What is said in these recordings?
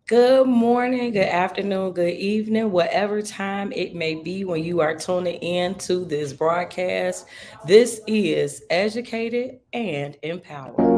Good morning, good afternoon, good evening, whatever time it may be when you are tuning in to this broadcast. This is Educated and Empowered.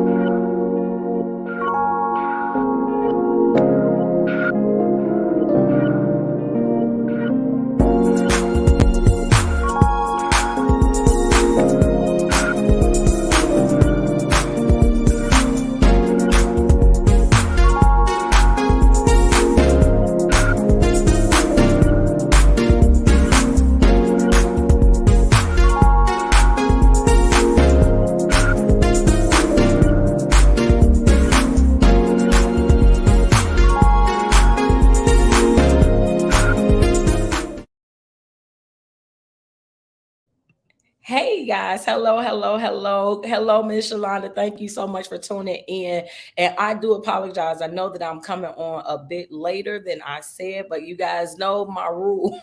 Hey guys, hello, Miss Shalonda. Thank you so much for tuning in. And I do apologize. I know that I'm coming on a bit later than I said, but you guys know my rule.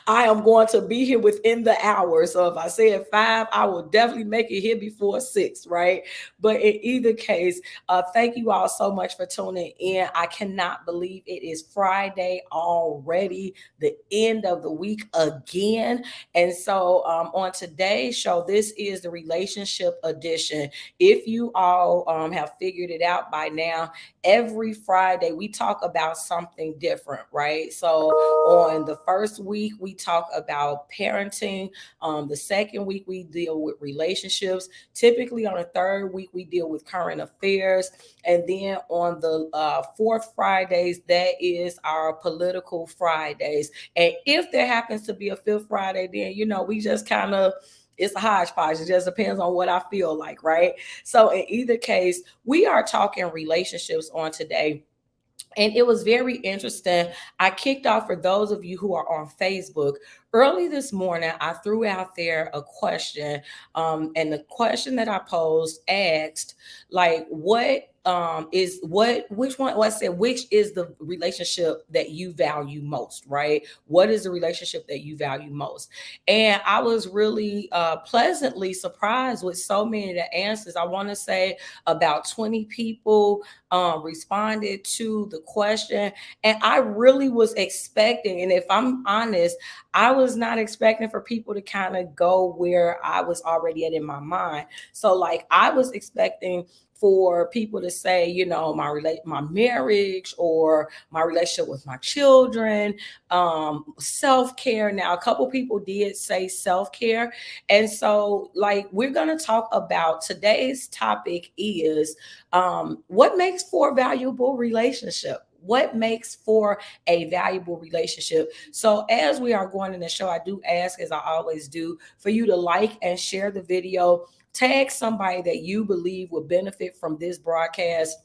I am going to be here within the hour. So if I say at 5, I will definitely make it here before 6, right? But in either case, thank you all so much for tuning in. I cannot believe it is Friday already, the end of the week again. And so on today's show, this is the relationship edition. If you all have figured it out by now, every Friday we talk about something different, right? So on the first week, we talk about parenting. The second week, we deal with relationships. Typically, on the third week, we deal with current affairs. And then on the fourth Fridays, that is our political Fridays. And if there happens to be a fifth Friday, then, we just kind of it's a hodgepodge. It just depends on what I feel like, right? So in either case, we are talking relationships on today. And it was very interesting. I kicked off for those of you who are on Facebook. Early this morning, I threw out there a question. And the question that I posed asked, like, which is the relationship that you value most, right? What is the relationship that you value most? And I was really pleasantly surprised with so many of the answers. I want to say about 20 people responded to the question. And I really was expecting, and if I'm honest, I was not expecting for people to kind of go where I was already at in my mind. So, like, I was expecting for people to say, my marriage or my relationship with my children, self-care. Now, a couple people did say self-care. And so, like, we're going to talk about today's topic is what makes for a valuable relationship? What makes for a valuable relationship? So, as we are going in the show, I do ask, as I always do, for you to like and share the video, tag somebody that you believe will benefit from this broadcast.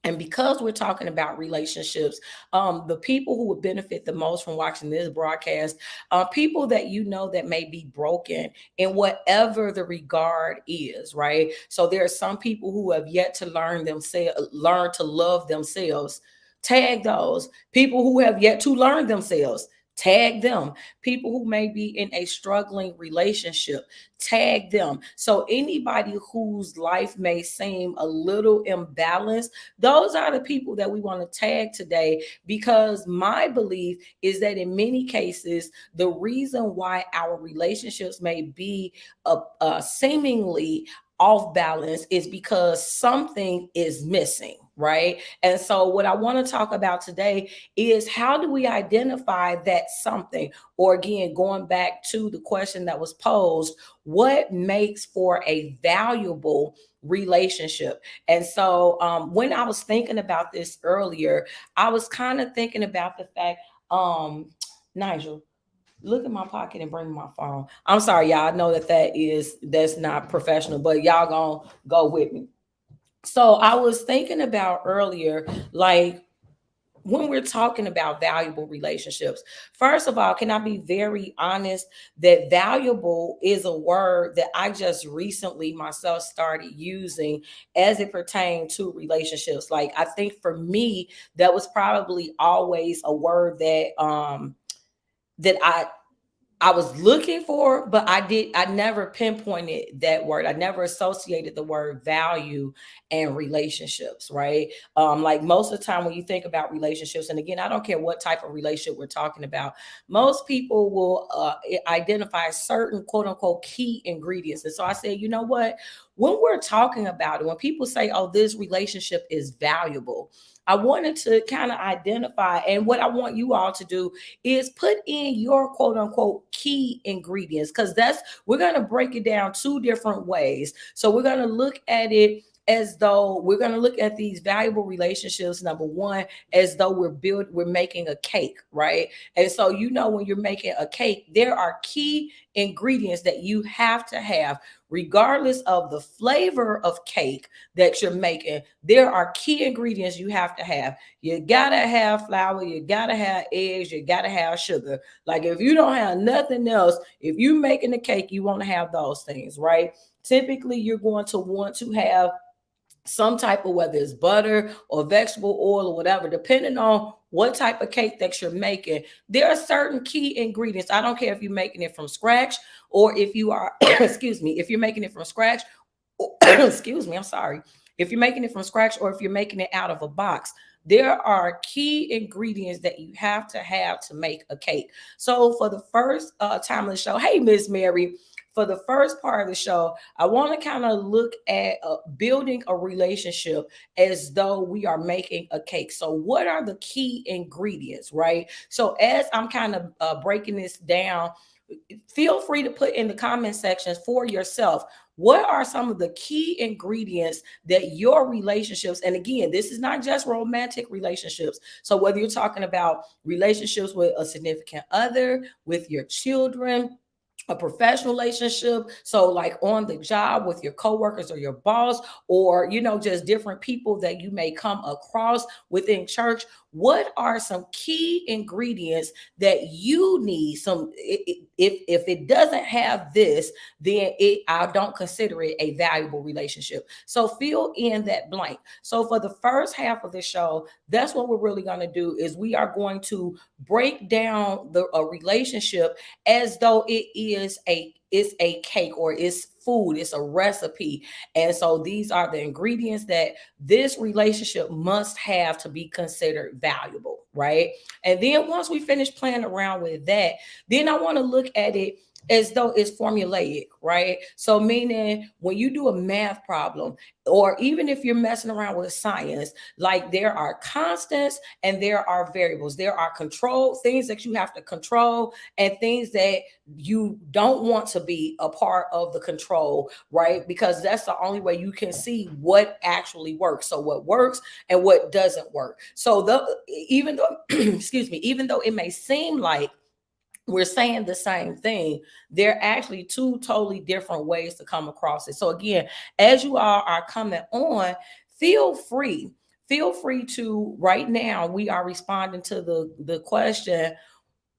And because we're talking about relationships, the people who would benefit the most from watching this broadcast are people that you know that may be broken in whatever the regard is, right? So there are some people who have yet to learn to love themselves. Tag those people who have yet to learn themselves. Tag them. People who may be in a struggling relationship, tag them. So anybody whose life may seem a little imbalanced, those are the people that we want to tag today, because my belief is that in many cases, the reason why our relationships may be seemingly off balance is because something is missing, right? And so, what I want to talk about today is how do we identify that something? Or again, going back to the question that was posed, what makes for a valuable relationship? And so when I was thinking about this earlier, I was kind of thinking about the fact, Nigel, look in my pocket and bring my phone. I'm sorry, y'all. I know that's not professional, but y'all gonna go with me. So I was thinking about earlier, like, when we're talking about valuable relationships, first of all, can I be very honest that valuable is a word that I just recently myself started using as it pertained to relationships? Like, I think for me, that was probably always a word that I I was looking for, but I never pinpointed that word. I never associated the word value and relationships, right? Like most of the time when you think about relationships, and again, I don't care what type of relationship we're talking about, most people will identify certain quote unquote key ingredients. And so I said, you know what? When we're talking about it, when people say, oh, this relationship is valuable, I wanted to kind of identify, and what I want you all to do is put in your quote unquote key ingredients, because that's, we're going to break it down two different ways. So we're going to look at it as though we're going to look at these valuable relationships, number one, as though we're making a cake, right? And so, you know, when you're making a cake, there are key ingredients that you have to have, regardless of the flavor of cake that you're making. There are key ingredients you have to have. You gotta have flour, you gotta have eggs, you gotta have sugar. Like if you don't have nothing else, if you're making a cake, you want to have those things, right? Typically, you're going to want to have some type of, whether it's butter or vegetable oil or whatever, depending on what type of cake that you're making. There are certain key ingredients. I don't care if you're making it from scratch or if you are, excuse me, if you're making it from scratch, or, excuse me, I'm sorry. If you're making it from scratch or if you're making it out of a box, there are key ingredients that you have to make a cake. So for the first time of the show, hey, Miss Mary, for the first part of the show, I want to kind of look at building a relationship as though we are making a cake. So, what are the key ingredients, right? So, as I'm kind of breaking this down, feel free to put in the comment sections for yourself, what are some of the key ingredients that your relationships, and again, this is not just romantic relationships, so whether you're talking about relationships with a significant other, with your children, a professional relationship, so like on the job with your coworkers or your boss, or you know, just different people that you may come across within church, what are some key ingredients that you need? Some, if it doesn't have this, then I don't consider it a valuable relationship. So fill in that blank. So for the first half of the show, that's what we're really going to do, is we are going to break down a relationship as though it's a cake, or it's food, it's a recipe. And so these are the ingredients that this relationship must have to be considered valuable, right? And then once we finish playing around with that, then I want to look at it as though it's formulaic, right? So meaning when you do a math problem, or even if you're messing around with science, like there are constants and there are variables. There are control things that you have to control and things that you don't want to be a part of the control, right? Because that's the only way you can see what actually works. So what works and what doesn't work. So even though excuse me, even though it may seem like we're saying the same thing, they're actually two totally different ways to come across it. So again, as you all are coming on, feel free feel free to, right now we are responding to the question,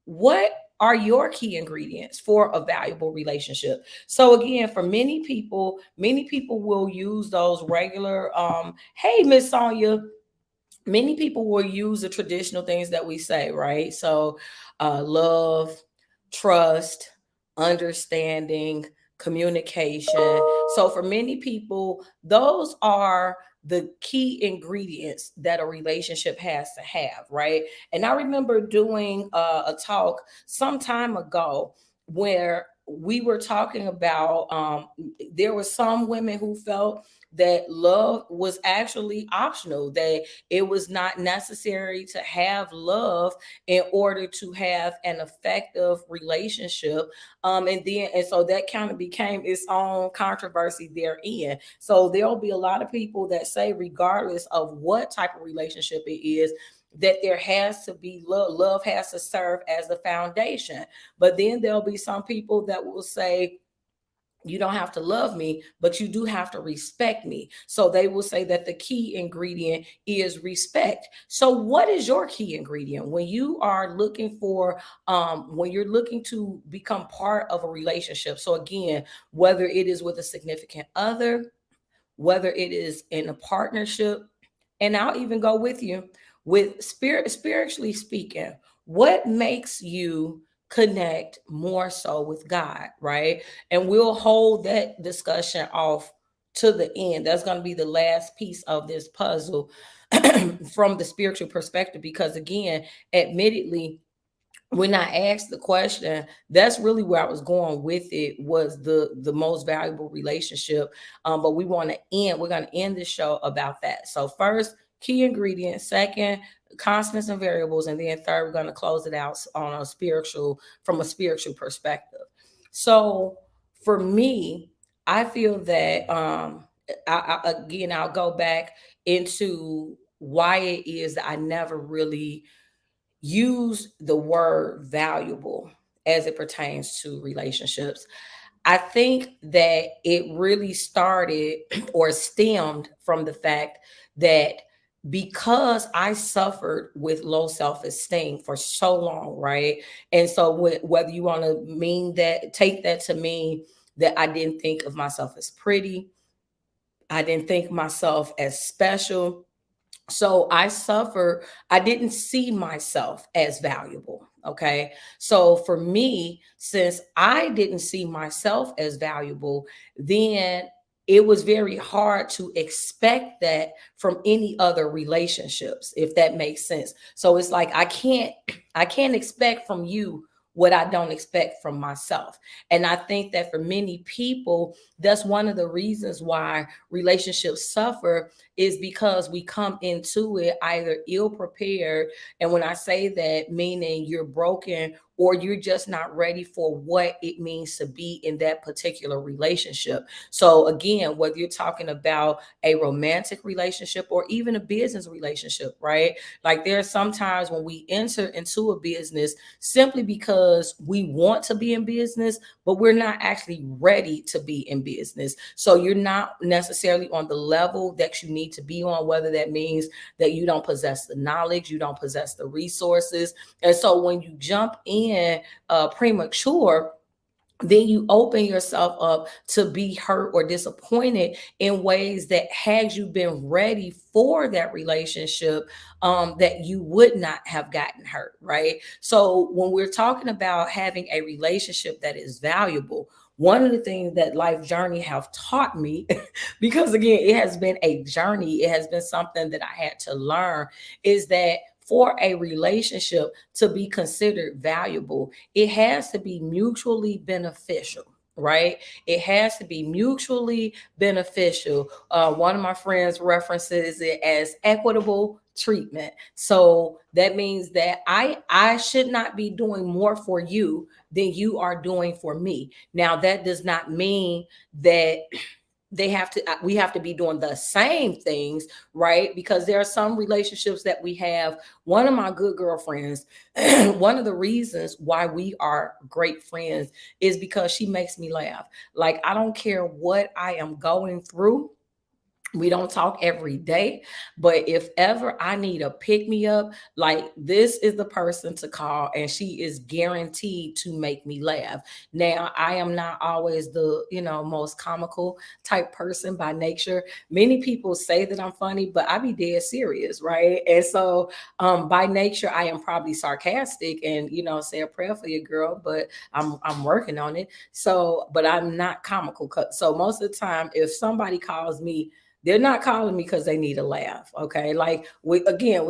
what are your key ingredients for a valuable relationship? So again, for many people will use those regular hey, Miss Sonia, many people will use the traditional things that we say, right? So, love, trust, understanding, communication. So, for many people, those are the key ingredients that a relationship has to have, right? And I remember doing a talk some time ago where we were talking about there were some women who felt that love was actually optional, that it was not necessary to have love in order to have an effective relationship. And so that kind of became its own controversy therein. So there'll be a lot of people that say, regardless of what type of relationship it is, that there has to be love. Love has to serve as the foundation. But then there'll be some people that will say, you don't have to love me, but you do have to respect me. So they will say that the key ingredient is respect. So what is your key ingredient when you are looking for, when you're looking to become part of a relationship? So again, whether it is with a significant other, whether it is in a partnership, and I'll even go with you with spiritually speaking, what makes you connect more so with God, right? And we'll hold that discussion off to the end. That's going to be the last piece of this puzzle from the spiritual perspective, because again, admittedly, when I asked the question, that's really where I was going with it, was the most valuable relationship. But we're going to end the show about that. So first, key ingredients. Second, constants and variables, and then third, we're going to close it out on a spiritual from a spiritual perspective. So for me, I feel that again, I'll go back into why it is that I never really use the word valuable as it pertains to relationships. I think that it really started or stemmed from the fact that because I suffered with low self esteem for so long, right? And so, whether you want to mean that, take that to mean that I didn't think of myself as pretty, I didn't think myself as special, so I suffered. I didn't see myself as valuable. Okay. So for me, since I didn't see myself as valuable, then it was very hard to expect that from any other relationships, if that makes sense. So it's like I can't expect from you what I don't expect from myself. And I think that for many people, that's one of the reasons why relationships suffer, is because we come into it either ill prepared. And when I say that, meaning you're broken or you're just not ready for what it means to be in that particular relationship. So, again, whether you're talking about a romantic relationship or even a business relationship, right? Like there are some times when we enter into a business simply because we want to be in business, but we're not actually ready to be in business. So you're not necessarily on the level that you need to be on, whether that means that you don't possess the knowledge, you don't possess the resources. And so when you jump in premature, then you open yourself up to be hurt or disappointed in ways that, had you been ready for that relationship, that you would not have gotten hurt, right? So when we're talking about having a relationship that is valuable, one of the things that life journey have taught me, because again, it has been a journey, it has been something that I had to learn, is that for a relationship to be considered valuable, it has to be mutually beneficial. Right? It has to be mutually beneficial. One of my friends references it as equitable treatment. So that means that I should not be doing more for you than you are doing for me. Now that does not mean that we have to be doing the same things, right? Because there are some relationships that we have. One of my good girlfriends, one of the reasons why we are great friends is because she makes me laugh. Like, I don't care what I am going through, we don't talk every day, but if ever I need a pick me up, like, this is the person to call, and she is guaranteed to make me laugh. Now, I am not always the, most comical type person by nature. Many people say that I'm funny, but I be dead serious, right? And so, by nature, I am probably sarcastic and, say a prayer for your girl, but I'm working on it. So, but I'm not comical. So most of the time, if somebody calls me, they're not calling me because they need a laugh. Okay. Like, with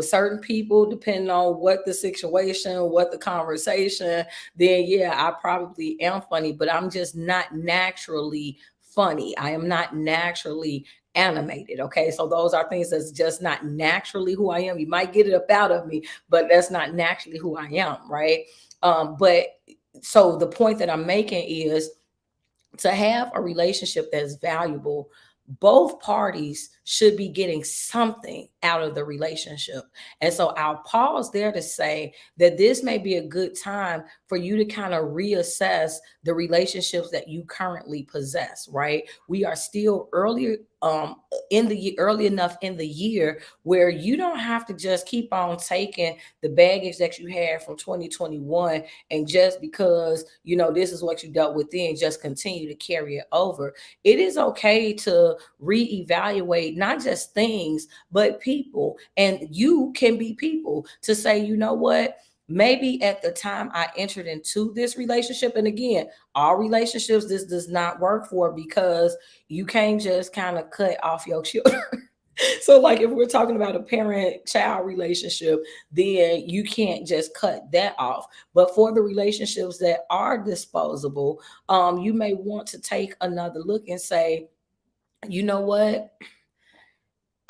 certain people, depending on what the situation, what the conversation, then yeah, I probably am funny, but I'm just not naturally funny. I am not naturally animated. Okay. So those are things that's just not naturally who I am. You might get it up out of me, but that's not naturally who I am. Right. But so the point that I'm making is, to have a relationship that's valuable, both parties should be getting something out of the relationship. And so I'll pause there to say that this may be a good time for you to kind of reassess the relationships that you currently possess, right? We are still early enough in the year where you don't have to just keep on taking the baggage that you had from 2021, and just because this is what you dealt with then, just continue to carry it over. It is okay to reevaluate not just things but people, and you can be people to say, you know what, maybe at the time I entered into this relationship, and again, all relationships this does not work for, because you can't just kind of cut off your children. So like if we're talking about a parent child relationship, then you can't just cut that off. But for the relationships that are disposable, you may want to take another look and say, you know what,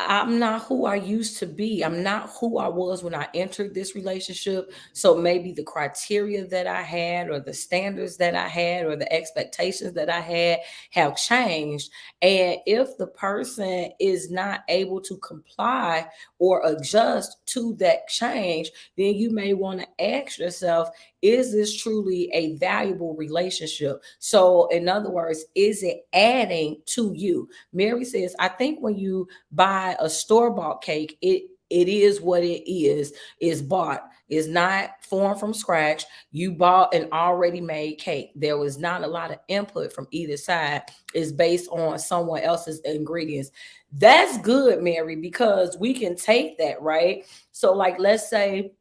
I'm not who I used to be. I'm not who I was when I entered this relationship. So maybe the criteria that I had, or the standards that I had, or the expectations that I had have changed. And if the person is not able to comply or adjust to that change, then you may want to ask yourself, is this truly a valuable relationship? So, in other words, is it adding to you? Mary says, I think when you buy a store-bought cake, it is what it is bought, is not formed from scratch. You bought an already made cake. There was not a lot of input from either side. It's based on someone else's ingredients. That's good, Mary, because we can take that, right? So like, let's say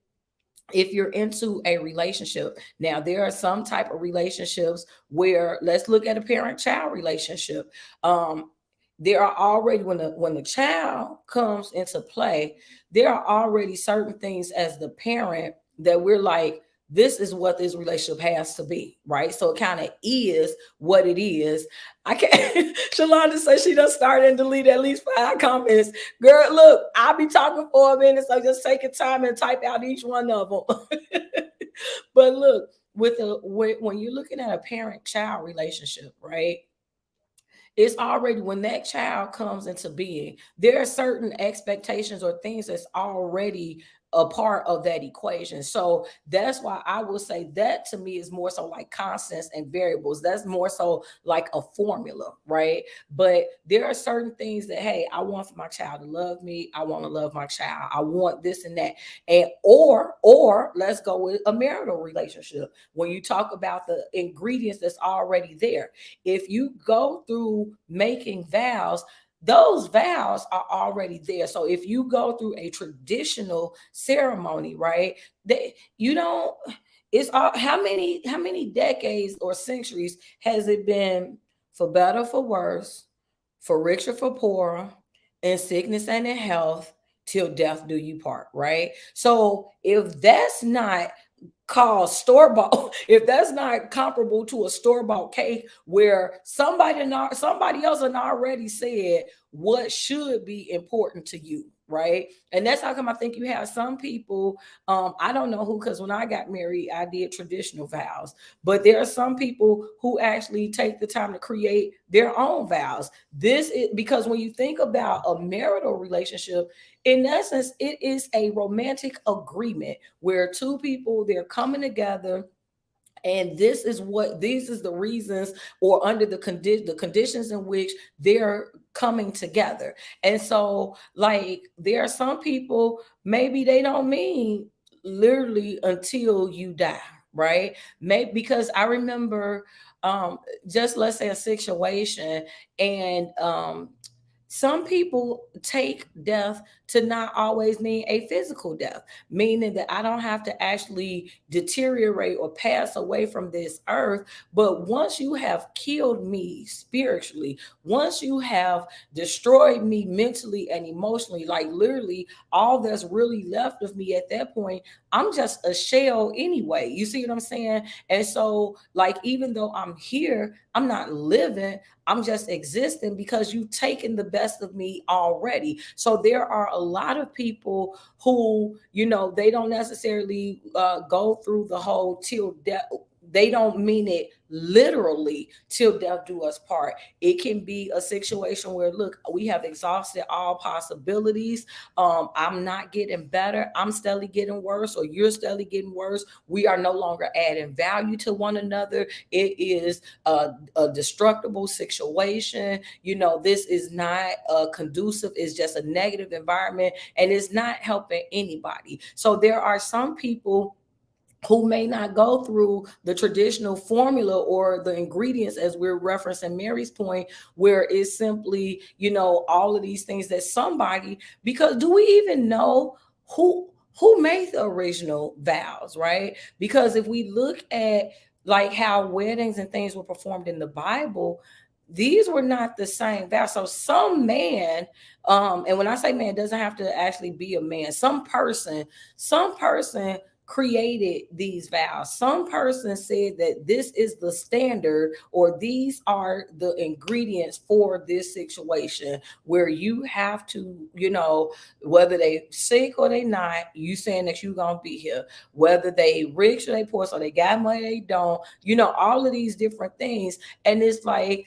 if you're into a relationship, now there are some type of relationships where, let's look at a parent child relationship. um there are already, when the child comes into play, there are already certain things as the parent that we're like, this is what this relationship has to be, right? So it kind of is what it is. I can't. Shalonda says she done started and deleted at least 5 comments. Girl, look, I'll be talking for a minute, so just take your time and type out each one of them. But look, when you're looking at a parent-child relationship, right? It's already, when that child comes into being, there are certain expectations or things that's already a part of that equation. So that's why I will say that to me is more so like constants and variables. That's more so like a formula, right? But there are certain things that, hey, I want for my child to love me. I want to love my child. I want this and that. And or let's go with a marital relationship. When you talk about the ingredients that's already there, if you go through making vows, those vows are already there. So if you go through a traditional ceremony, right, they, you don't, it's all, how many decades or centuries has it been? For better, for worse, for richer, for poorer, in sickness and in health, till death do you part, right? So if that's not called store bought, if that's not comparable to a store bought cake where somebody else had already said what should be important to you, right? And that's how come I think you have some people, I don't know who, because when I got married I did traditional vows, but there are some people who actually take the time to create their own vows. This is because when you think about a marital relationship, in essence it is a romantic agreement where two people, they're coming together, and this is what, these is the reasons, or under the conditions in which they're coming together. And so like there are some people, maybe they don't mean literally until you die, right? Maybe because I remember, um just let's say a situation, and some people take death to not always mean a physical death, meaning that I don't have to actually deteriorate or pass away from this earth. But once you have killed me spiritually, once you have destroyed me mentally and emotionally, like literally all that's really left of me at that point, I'm just a shell anyway. You see what I'm saying? And so, like, even though I'm here, I'm not living, I'm just existing because you've taken the best of me already. So there are a lot of people who, they don't necessarily go through the whole till death. They don't mean it literally till death do us part. It can be a situation where, look, we have exhausted all possibilities. I'm not getting better. I'm steadily getting worse, or you're steadily getting worse. We are no longer adding value to one another. It is a destructible situation. This is not conducive. It's just a negative environment, and it's not helping anybody. So there are some people who may not go through the traditional formula or the ingredients, as we're referencing Mary's point, where it's simply, all of these things that somebody, because do we even know who who made the original vows, right? Because if we look at like how weddings and things were performed in the Bible, these were not the same vows. So some man, and when I say man, it doesn't have to actually be a man. Some person created these vows. Some person said that this is the standard, or these are the ingredients for this situation where you have to, whether they sick or they not, you saying that you gonna be here. Whether they rich or they poor, so they got money, they don't, all of these different things. And it's like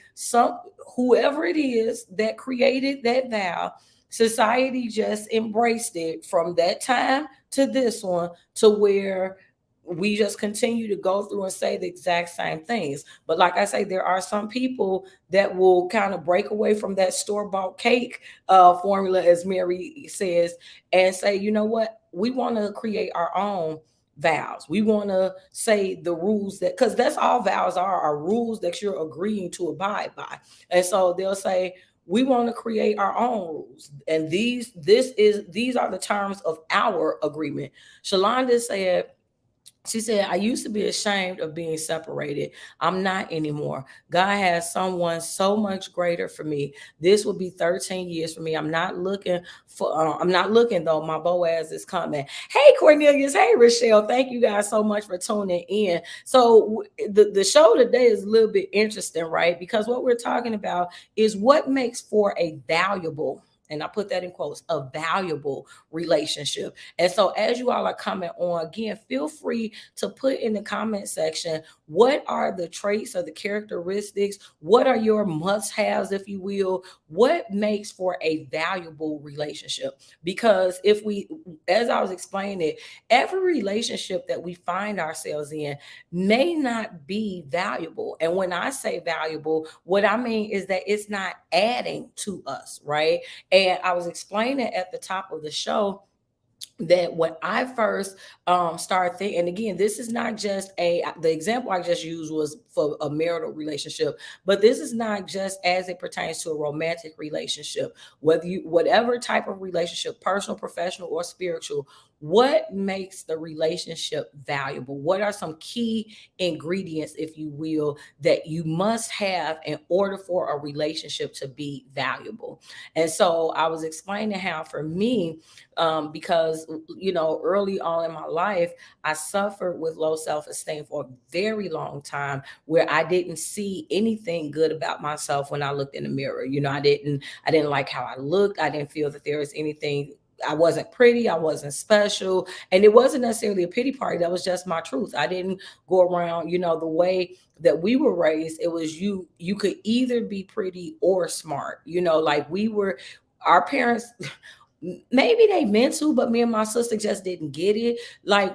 whoever it is that created that vow, society just embraced it from that time to this one, to where we just continue to go through and say the exact same things. But like I say, there are some people that will kind of break away from that store-bought cake formula, as Mary says, and say, you know what, we want to create our own vows. We want to say the rules, that because that's all vows are rules that you're agreeing to abide by. And so they'll say, we want to create our own rules, and these are the terms of our agreement. Shalonda said, she said, I used to be ashamed of being separated. I'm not anymore. God has someone so much greater for me. This will be 13 years for me. I'm not looking though. My Boaz is coming. Hey, Cornelius. Hey, Rochelle. Thank you guys so much for tuning in. So the show today is a little bit interesting, right? Because what we're talking about is what makes for a valuable, and I put that in quotes, a valuable relationship. And so as you all are coming on, again, feel free to put in the comment section, what are the traits or the characteristics? What are your must-haves, if you will? What makes for a valuable relationship? Because if we, as I was explaining it, every relationship that we find ourselves in may not be valuable. And when I say valuable, what I mean is that it's not adding to us, right? And I was explaining at the top of the show that when I first started thinking, and again, this is not just the example I just used was for a marital relationship, but this is not just as it pertains to a romantic relationship. Whatever type of relationship, personal, professional, or spiritual, what makes the relationship valuable? What are some key ingredients, if you will, that you must have in order for a relationship to be valuable? And so I was explaining how for me, because early on in my life, I suffered with low self-esteem for a very long time, where I didn't see anything good about myself when I looked in the mirror. I didn't like how I looked. I didn't feel that there was anything. I wasn't pretty, I wasn't special, and it wasn't necessarily a pity party. That was just my truth. I didn't go around, the way that we were raised. It was you could either be pretty or smart, like our parents, maybe they meant to, but me and my sister just didn't get it. Like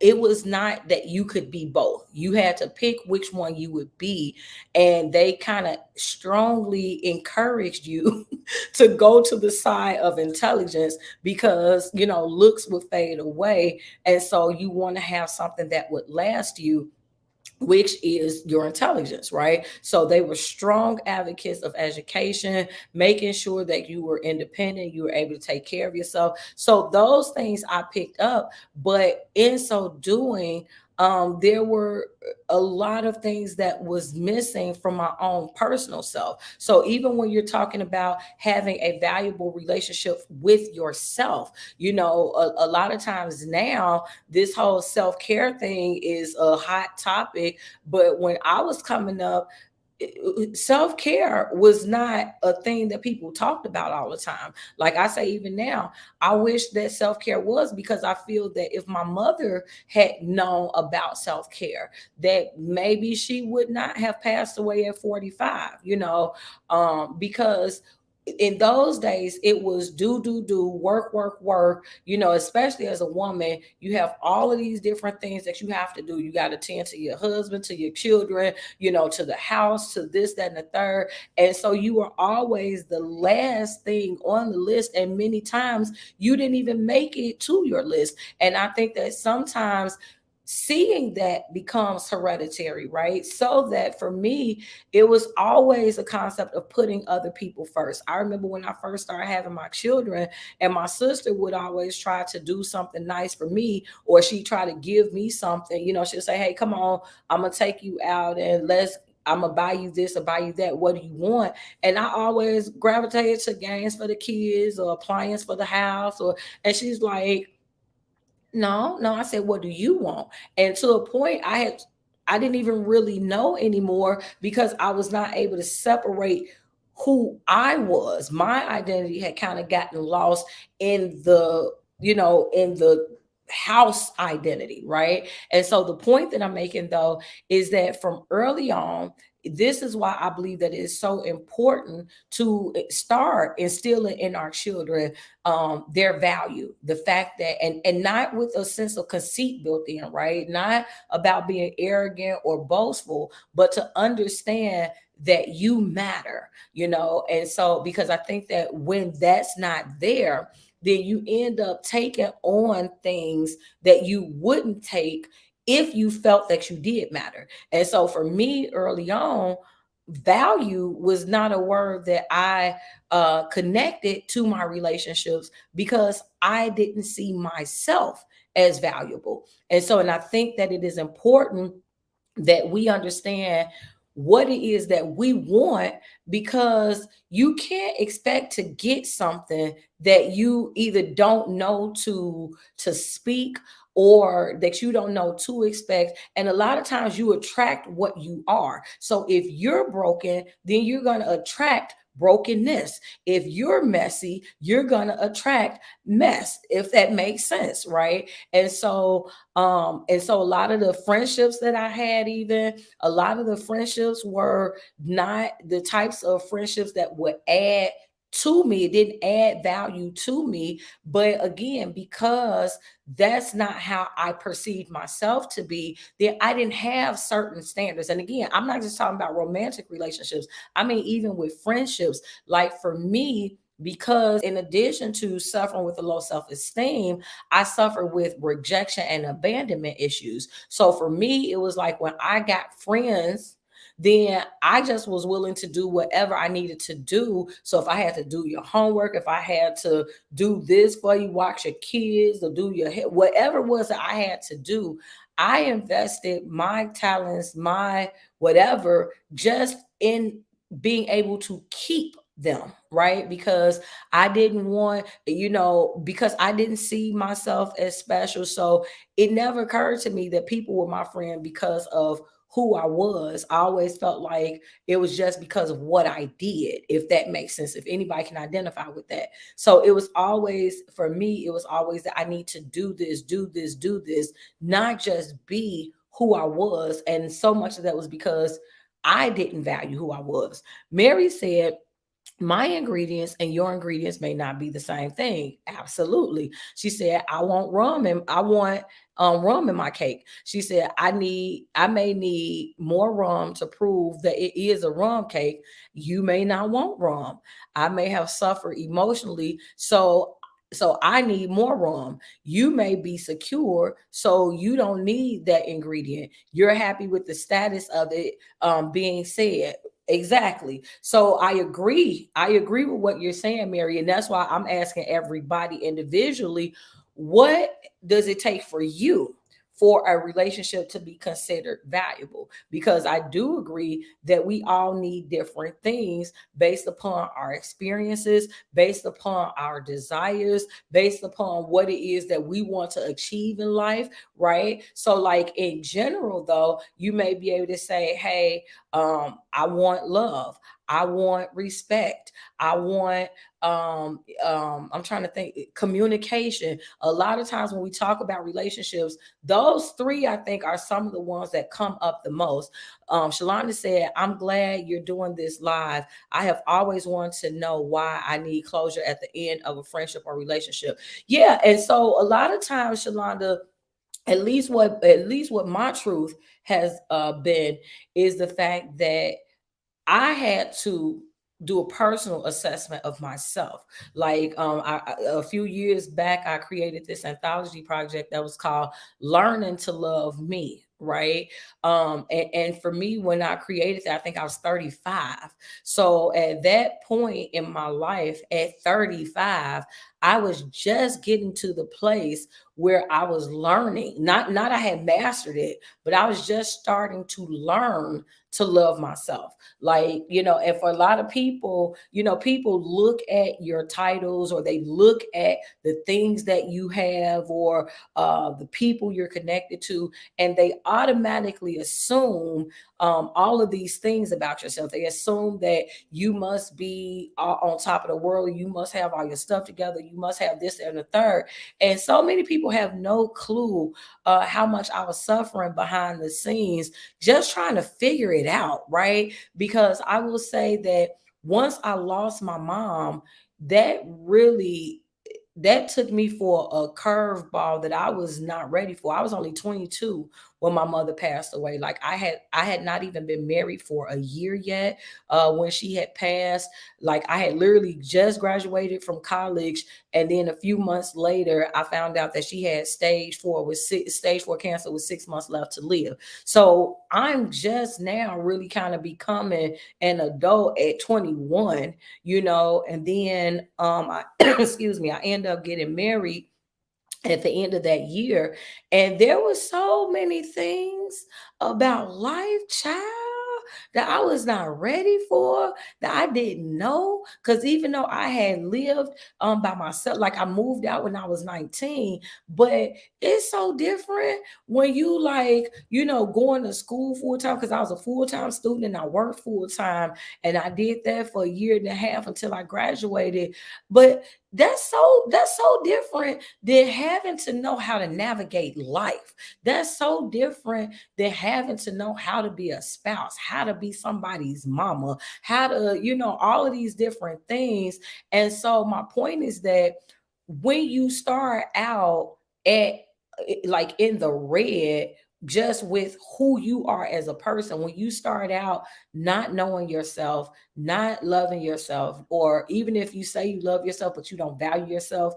it was not that you could be both. You had to pick which one you would be. And they kind of strongly encouraged you to go to the side of intelligence, because, looks would fade away. And so you want to have something that would last you, which is your intelligence, right? So they were strong advocates of education, making sure that you were independent, you were able to take care of yourself. So those things I picked up, but in so doing, there were a lot of things that was missing from my own personal self. So even when you're talking about having a valuable relationship with yourself, a lot of times now this whole self-care thing is a hot topic. But when I was coming up, self-care was not a thing that people talked about all the time. Like I say, even now, I wish that self-care was, because I feel that if my mother had known about self-care, that maybe she would not have passed away at 45, because in those days it was do work work work, especially as a woman, you have all of these different things that you have to do. You got to tend to your husband, to your children, to the house, to this, that, and the third. And so you were always the last thing on the list, and many times you didn't even make it to your list. And I think that sometimes seeing that becomes hereditary, right? So that for me, it was always a concept of putting other people first. I remember when I first started having my children, and my sister would always try to do something nice for me, or she'd try to give me something. She'll say, "Hey, come on, I'm gonna take you out and I'm gonna buy you this or buy you that. What do you want?" And I always gravitated to games for the kids or appliance for the house, and she's like, "No, no." I said, "What do you want?" And to a point, I didn't even really know anymore because I was not able to separate who I was. My identity had kind of gotten lost in the house identity, right? And so the point that I'm making though is that from early on, this is why I believe that it is so important to start instilling in our children their value, the fact that, and not with a sense of conceit built in, right? Not about being arrogant or boastful, but to understand that you matter, and so because I think that when that's not there, then you end up taking on things that you wouldn't take if you felt that you did matter. And so for me early on, value was not a word that I connected to my relationships because I didn't see myself as valuable. And I think that it is important that we understand what it is that we want, because you can't expect to get something that you either don't know to speak, or that you don't know to expect. And a lot of times you attract what you are. So if you're broken, then you're going to attract brokenness. If you're messy, you're going to attract mess, if that makes sense, right? And so a lot of the friendships that I had, even a lot of the friendships were not the types of friendships that would add to me. It didn't add value to me. But again, because that's not how I perceived myself to be, then I didn't have certain standards. And again, I'm not just talking about romantic relationships. I mean, even with friendships, like for me, because in addition to suffering with a low self-esteem, I suffer with rejection and abandonment issues. So for me, it was like when I got friends, then I just was willing to do whatever I needed to do. So if I had to do your homework, if I had to do this for you, watch your kids, or do your hair, whatever it was that I had to do, I invested my talents, my whatever, just in being able to keep them, right? Because I didn't want, because I didn't see myself as special. So it never occurred to me that people were my friend because of who I was. I always felt like it was just because of what I did, if that makes sense, if anybody can identify with that. So it was always, for me, it was always that I need to do this, do this, do this, not just be who I was. And so much of that was because I didn't value who I was. Mary said, my ingredients and your ingredients may not be the same thing. Absolutely. She said, I want rum and I want rum in my cake. She said, I may need more rum to prove that it is a rum cake. You may not want rum. I may have suffered emotionally. So I need more rum. You may be secure, so you don't need that ingredient. You're happy with the status of it being said. Exactly. So I agree. I agree with what you're saying, Mary. And that's why I'm asking everybody individually, what does it take for you for a relationship to be considered valuable? Because I do agree that we all need different things based upon our experiences, based upon our desires, based upon what it is that we want to achieve in life, right? So, like in general, though, you may be able to say, hey, I want love. I want respect. I want I'm trying to think, communication. A lot of times when we talk about relationships, those three I think are some of the ones that come up the most. Shalonda said, I'm glad you're doing this live. I have always wanted to know why I need closure at the end of a friendship or relationship. Yeah, and so a lot of times, Shalonda, at least what my truth has been is the fact that I had to do a personal assessment of myself. Like a few years back, I created this anthology project that was called "Learning to Love Me." Right. And for me, when I created that, I think I was 35. So at that point in my life, at 35, I was just getting to the place where I was learning. Not I had mastered it, but I was just starting to learn to love myself. Like, and for a lot of people, people look at your titles, or they look at the things that you have, or the people you're connected to, and they automatically assume all of these things about yourself. They assume that you must be on top of the world. You must have all your stuff together. You must have this and the third. And so many people have no clue how much I was suffering behind the scenes, just trying to figure it out, right? Because I will say that once I lost my mom, that really that took me for a curveball that I was not ready for. I was only 22 when my mother passed away. Like I had not even been married for a year yet when she had passed. Like I had literally just graduated from college, and then a few months later, I found out that she had stage 4 cancer with 6 months left to live. So I'm just now really kind of becoming an adult at 21, and then I excuse me, I end up getting married at the end of that year, and there was so many things about life, child, that I was not ready for, that I didn't know. Because even though I had lived by myself, like I moved out when I was 19, but it's so different when you, like, going to school full time. Because I was a full-time student and I worked full time, and I did that for a year and a half until I graduated. But that's so different than having to know how to navigate life. That's so different than having to know how to be a spouse, how to be somebody's mama, how to, all of these different things. And so my point is that when you start out at like in the red, just with who you are as a person, when you start out not knowing yourself, not loving yourself, or even if you say you love yourself but you don't value yourself,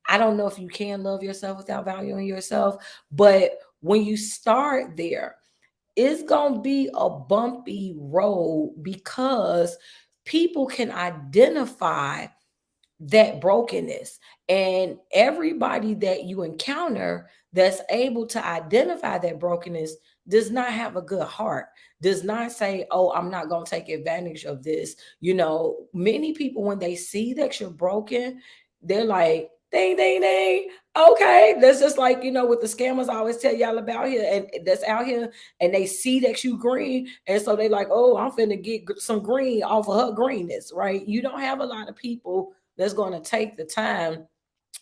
I don't know if you can love yourself without valuing yourself. But when you start there, it's going to be a bumpy road, because people can identify that brokenness. And everybody that you encounter that's able to identify that brokenness does not have a good heart, does not say, oh, I'm not going to take advantage of this. Many people, when they see that you're broken, they're like, ding, ding, ding. Okay. That's just like, with the scammers I always tell y'all about here, and that's out here, and they see that you green. And so they like, oh, I'm finna get some green off of her greenness, right? You don't have a lot of people that's going to take the time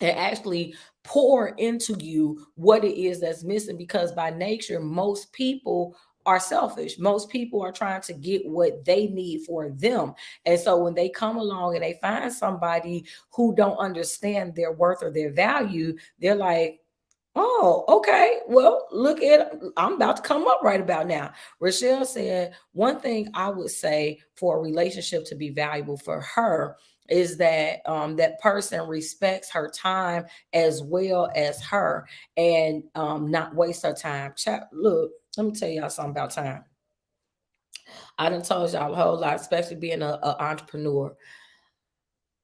and actually pour into you what it is that's missing, because by nature, most people are selfish. Most people are trying to get what they need for them. And so when they come along and they find somebody who don't understand their worth or their value, they're like, oh, okay. Well, look at, I'm about to come up right about now. Rochelle said, one thing I would say for a relationship to be valuable for her is that that person respects her time as well as her, and not waste her time. Look, let me tell y'all something about time. I done told y'all a whole lot, especially being a entrepreneur.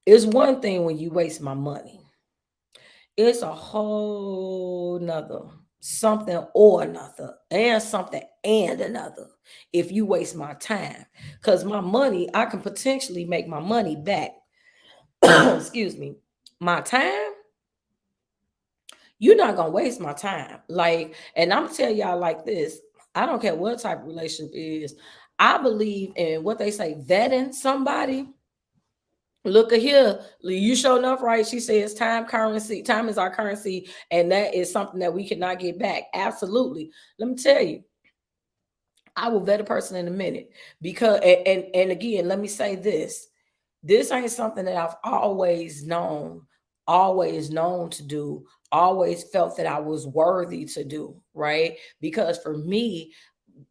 It's one thing when you waste my money. It's a whole nother something or another, and something and another, if you waste my time. Because my money, I can potentially make my money back. Excuse me. My time, you're not gonna waste my time. Like, and I'm gonna tell y'all like this. I don't care what type of relationship it is. I believe in what they say, vetting somebody. Look at here, you show enough, right? She says time currency, time is our currency, and that is something that we cannot get back. Absolutely. Let me tell you, I will vet a person in a minute, because and again, let me say this. This ain't something that I've always known to do, always felt that I was worthy to do, right? Because for me,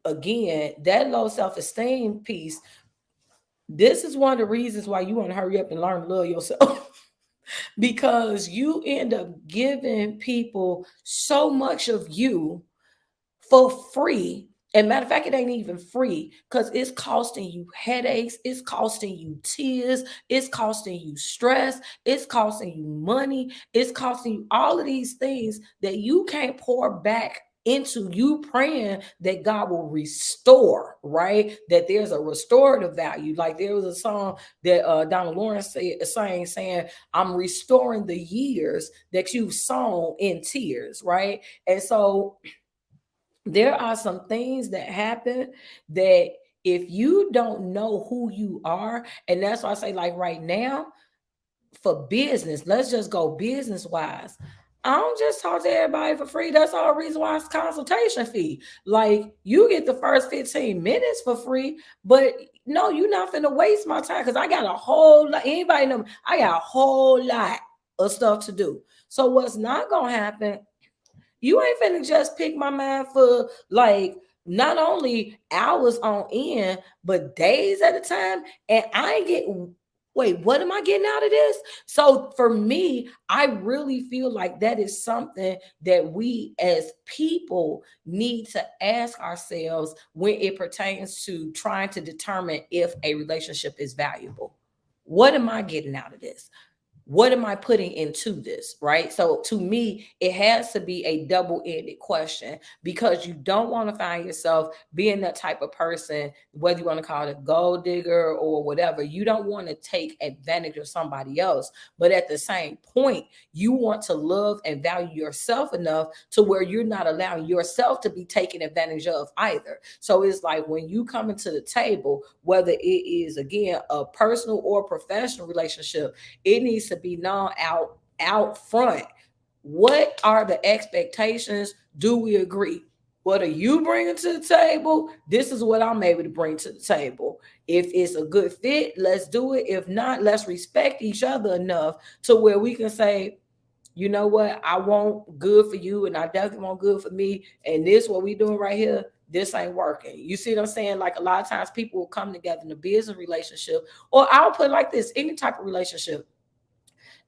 again, that low self-esteem piece, This is one of the reasons why you want to hurry up and learn to love yourself. Because you end up giving people so much of you for free. And matter of fact, it ain't even free because it's costing you headaches, it's costing you tears, it's costing you stress, it's costing you money, it's costing you all of these things that you can't pour back into you praying that God will restore, right? That there's a restorative value. Like there was a song that Donald Lawrence saying, I'm restoring the years that you've sown in tears, right? And so there are some things that happen that if you don't know who you are, and that's why I say, like right now, for business, let's just go business wise. I don't just talk to everybody for free. That's all the reason why it's consultation fee. Like you get the first 15 minutes for free, but no, you're not finna waste my time because I got a whole lot. Anybody know? I got a whole lot of stuff to do. So what's not gonna happen, you ain't finna just pick my mind for like not only hours on end, but days at a time. And I ain't getting, wait, what am I getting out of this? So for me, I really feel like that is something that we as people need to ask ourselves when it pertains to trying to determine if a relationship is valuable. What am I getting out of this? What am I putting into this? Right. So to me, it has to be a double-ended question because you don't want to find yourself being that type of person, whether you want to call it a gold digger or whatever. You don't want to take advantage of somebody else. But at the same point, you want to love and value yourself enough to where you're not allowing yourself to be taken advantage of either. So it's like when you come into the table, whether it is again a personal or professional relationship, it needs to be known out front. What are the expectations? Do we agree? What are you bringing to the table? This is what I'm able to bring to the table. If it's a good fit, let's do it. If not, let's respect each other enough to where we can say, you know what, I want good for you and I definitely want good for me. And this what we doing right here, this ain't working. You see what I'm saying? Like a lot of times people will come together in a business relationship, or I'll put it like this, any type of relationship,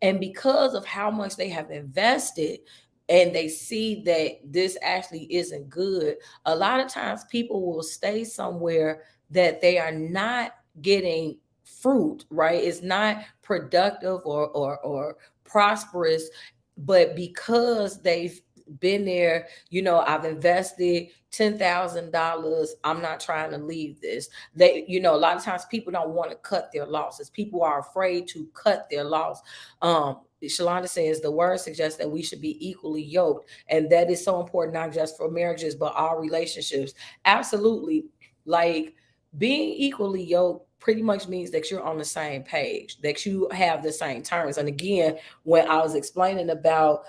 and because of how much they have invested and they see that this actually isn't good, a lot of times people will stay somewhere that they are not getting fruit, right? It's not productive or prosperous, but because they've been there, I've invested $10,000. I'm not trying to leave this. A lot of times people don't want to cut their losses. People are afraid to cut their loss. Shalonda says the word suggests that we should be equally yoked, and that is so important, not just for marriages, but all relationships. Absolutely. Like being equally yoked pretty much means that you're on the same page, that you have the same terms. And again, when I was explaining about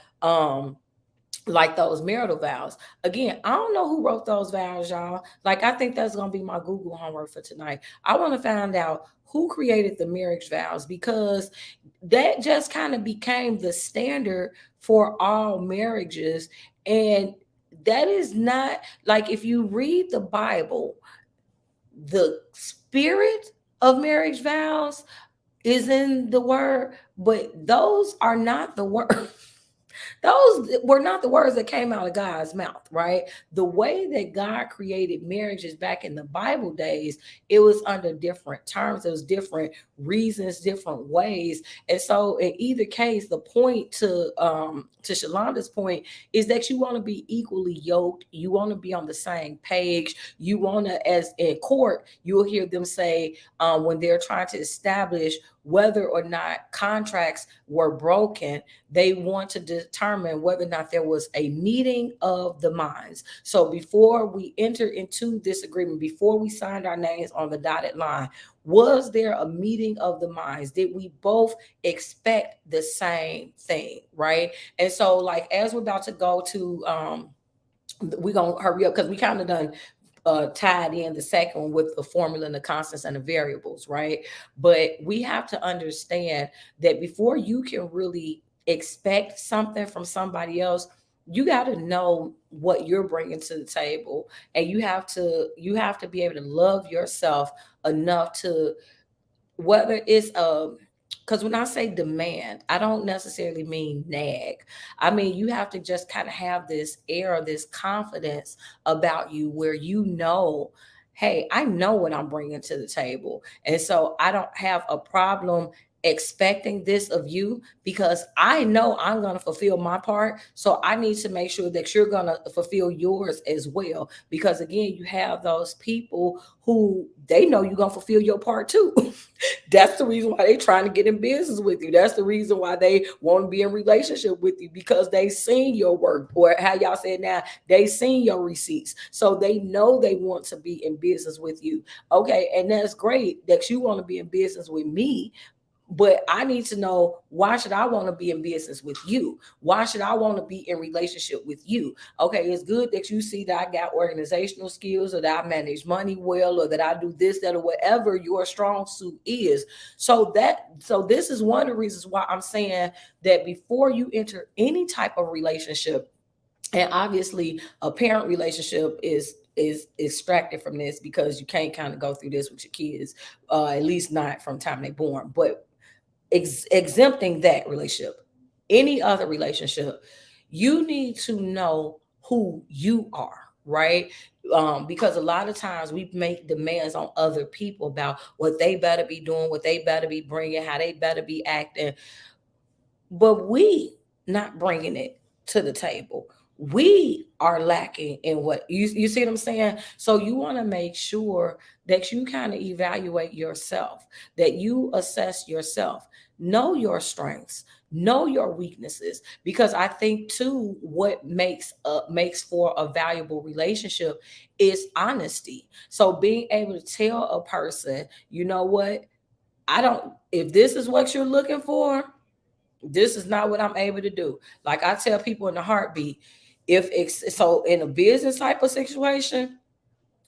like those marital vows. Again, I don't know who wrote those vows, y'all. Like, I think that's gonna be my Google homework for tonight. I want to find out who created the marriage vows because that just kind of became the standard for all marriages. And that is not like if you read the Bible, the spirit of marriage vows is in the word, but those are not the word. Those were not the words that came out of God's mouth, right? The way that God created marriages back in the Bible days, it was under different terms, it was different reasons, different ways. And so in either case, the point to Shalonda's point is that you want to be equally yoked, you want to be on the same page, you want to, as in court, you'll hear them say when they're trying to establish whether or not contracts were broken, they want to determine whether or not there was a meeting of the minds. So before we enter into this agreement, before we signed our names on the dotted line, was there a meeting of the minds? Did we both expect the same thing, right? And so, like, as we're about to go to we're gonna hurry up because we kind of done tied in the second one with the formula and the constants and the variables, right? But we have to understand that before you can really expect something from somebody else, you got to know what you're bringing to the table, and you have to be able to love yourself enough to whether it's because when I say demand, I don't necessarily mean nag. I mean, you have to just kind of have this air, this confidence about you where you know, hey, I know what I'm bringing to the table. And so I don't have a problem expecting this of you because I know I'm going to fulfill my part. So I need to make sure that you're going to fulfill yours as well. Because again, you have those people who they know you're going to fulfill your part too. That's the reason why they trying to get in business with you. That's the reason why they want to be in relationship with you because they seen your work, or how y'all said now, they seen your receipts. So they know they want to be in business with you. Okay, and that's great that you want to be in business with me, but I need to know, why should I want to be in business with you? Why should I want to be in relationship with you? Okay, it's good that you see that I got organizational skills, or that I manage money well, or that I do this, that, or whatever your strong suit is. So this is one of the reasons why I'm saying that before you enter any type of relationship, and obviously a parent relationship is extracted from this because you can't kind of go through this with your kids, at least not from the time they're born. But exempting that relationship, any other relationship, you need to know who you are, right? Because a lot of times we make demands on other people about what they better be doing, what they better be bringing, how they better be acting, but we not bringing it to the table. We are lacking in what you see what I'm saying. So you want to make sure that you kind of evaluate yourself, that you assess yourself, know your strengths, know your weaknesses, because I think too what makes for a valuable relationship is honesty. So being able to tell a person, you know what, I don't, if this is what you're looking for, this is not what I'm able to do. Like I tell people in a heartbeat, if it's so in a business type of situation,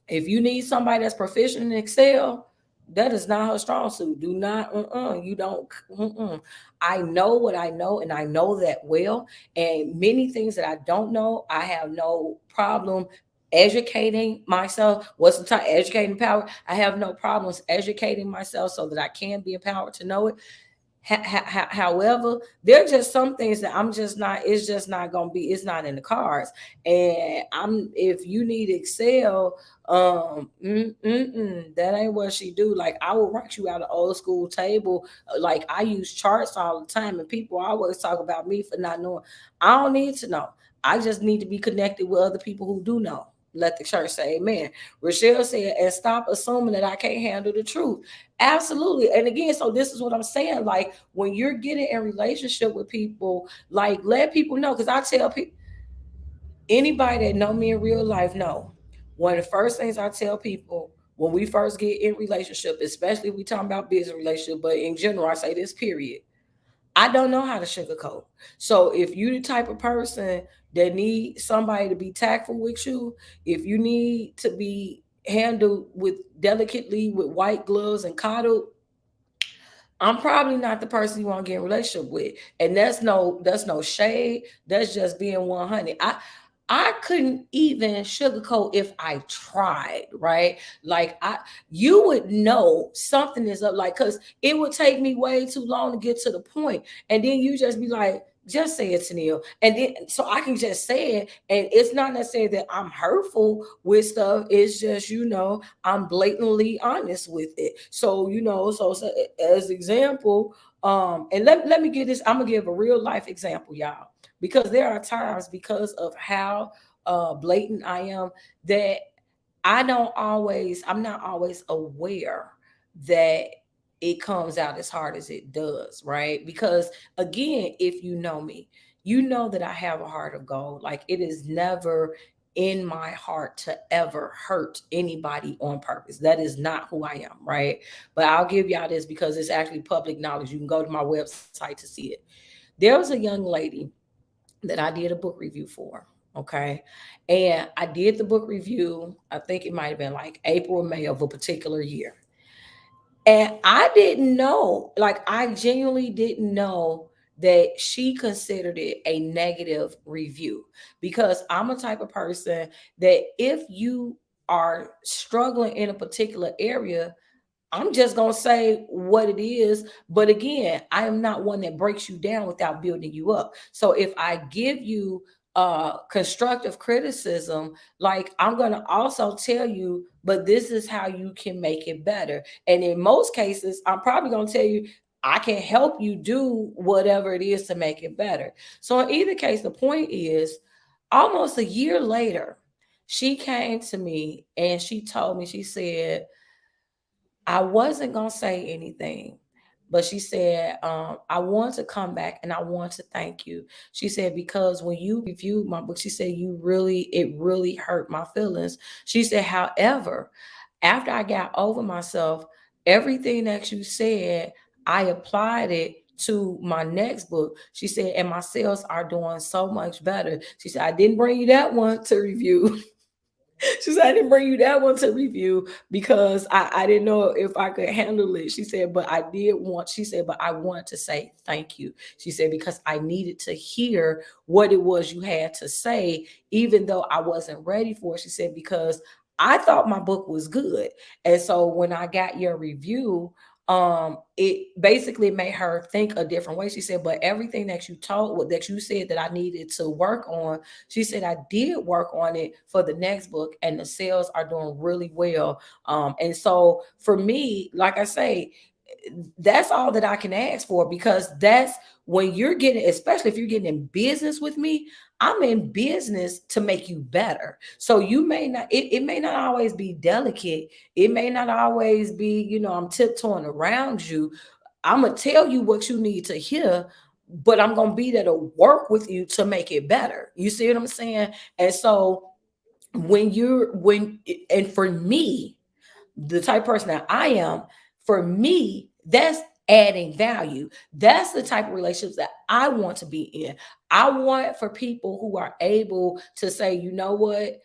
if you need somebody that's proficient in Excel, that is not her strong suit. Do not, you don't. I know what I know, and I know that well. And many things that I don't know, I have no problem educating myself. What's the time? Educating power. I have no problems educating myself so that I can be empowered to know it. However, there are just some things that I'm just not, it's just not gonna be, it's not in the cards. And I'm, if you need Excel, that ain't what she do. Like I will write you out an old school table. Like I use charts all the time, and people always talk about me for not knowing. I don't need to know. I just need to be connected with other people who do know. Let the church say amen. Rochelle said, and stop assuming that I can't handle the truth. Absolutely. And again, so this is what I'm saying. Like when you're getting in relationship with people, like let people know. Because I tell people, anybody that know me in real life know, one of the first things I tell people when we first get in relationship, especially if we talking about business relationship, but in general, I say this period. I don't know how to sugarcoat. So if you the type of person that need somebody to be tactful with you, if you need to be handled with delicately with white gloves and coddled, I'm probably not the person you want to get in a relationship with. And that's no shade. That's just being 100. I couldn't even sugarcoat if I tried, right? Like you would know something is up, like, cause it would take me way too long to get to the point. And then you just be like, just say it, Tennille. And then so I can just say it. And it's not necessarily that I'm hurtful with stuff. It's just, I'm blatantly honest with it. So, so as example, and let me give this, I'm gonna give a real life example, y'all, because there are times, because of how blatant I am, that I'm not always aware that it comes out as hard as it does, right? Because again, if you know me, you know that I have a heart of gold. Like it is never in my heart to ever hurt anybody on purpose. That is not who I am, right? But I'll give y'all this because it's actually public knowledge. You can go to my website to see it. There was a young lady that I did a book review for. Okay. And I did the book review, I think it might have been like April or May of a particular year. And I didn't know, like, I genuinely didn't know that she considered it a negative review, because I'm a type of person that if you are struggling in a particular area, I'm just going to say what it is. But again, I am not one that breaks you down without building you up. So if I give you constructive criticism, like I'm going to also tell you, but this is how you can make it better. And in most cases, I'm probably going to tell you, I can help you do whatever it is to make it better. So in either case, the point is almost a year later, she came to me and she told me, she said, I wasn't gonna say anything, but she said, I want to come back and I want to thank you. She said, because when you reviewed my book, she said, it really hurt my feelings. She said, however, after I got over myself, everything that you said, I applied it to my next book. She said, and my sales are doing so much better. She said, I didn't bring you that one to review. She said, I didn't bring you that one to review because I didn't know if I could handle it. She said, but I did want, she said, but I want to say thank you. She said, because I needed to hear what it was you had to say, even though I wasn't ready for it. She said, because I thought my book was good. And so when I got your review, it basically made her think a different way. She said, but everything that you told, what that you said that I needed to work on, she said, I did work on it for the next book and the sales are doing really well. And so for me, like I say, that's all that I can ask for, because that's when you're getting, especially if you're getting in business with me, I'm in business to make you better. So you may not, it may not always be delicate. It may not always be, I'm tiptoeing around you. I'm going to tell you what you need to hear, but I'm going to be there to work with you to make it better. You see what I'm saying? And so and for me, the type of person that I am, for me, that's adding value. That's the type of relationships that I want to be in. I want for people who are able to say, you know what,